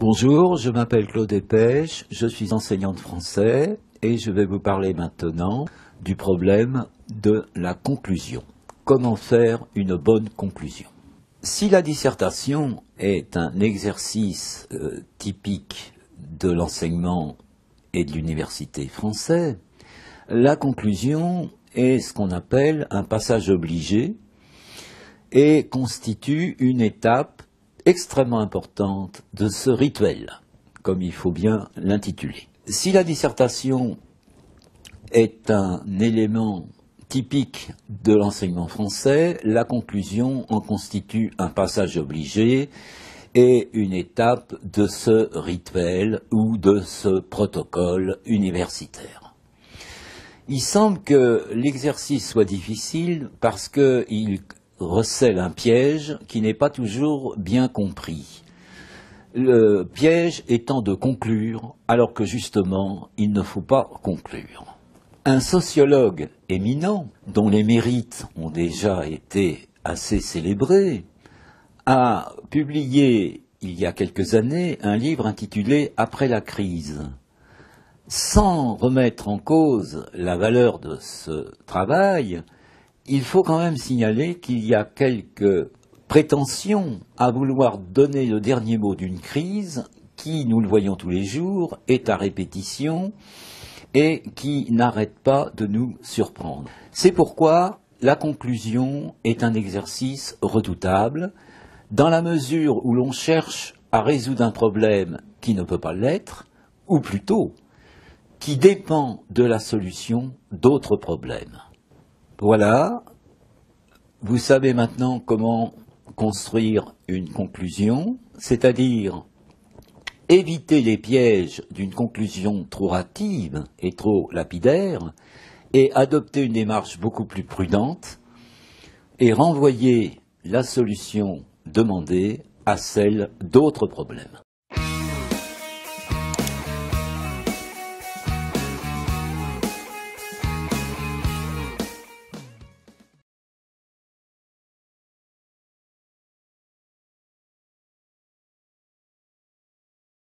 Bonjour, je m'appelle Claude Dépêche, je suis enseignant de français et je vais vous parler maintenant du problème de la conclusion. Comment faire une bonne conclusion? Si la dissertation est un exercice typique de l'enseignement et de l'université français, la conclusion est ce qu'on appelle un passage obligé et constitue une étape extrêmement importante de ce rituel, comme il faut bien l'intituler. Si la dissertation est un élément typique de l'enseignement français, la conclusion en constitue un passage obligé et une étape de ce rituel ou de ce protocole universitaire. Il semble que l'exercice soit difficile parce qu'il recèle un piège qui n'est pas toujours bien compris. Le piège étant de conclure, alors que justement, il ne faut pas conclure. Un sociologue éminent, dont les mérites ont déjà été assez célébrés, a publié, il y a quelques années, un livre intitulé « Après la crise ». Sans remettre en cause la valeur de ce travail, il faut quand même signaler qu'il y a quelques prétentions à vouloir donner le dernier mot d'une crise qui, nous le voyons tous les jours, est à répétition et qui n'arrête pas de nous surprendre. C'est pourquoi la conclusion est un exercice redoutable, dans la mesure où l'on cherche à résoudre un problème qui ne peut pas l'être, ou plutôt, qui dépend de la solution d'autres problèmes. Voilà, vous savez maintenant comment construire une conclusion, c'est-à-dire éviter les pièges d'une conclusion trop hâtive et trop lapidaire et adopter une démarche beaucoup plus prudente et renvoyer la solution demandée à celle d'autres problèmes.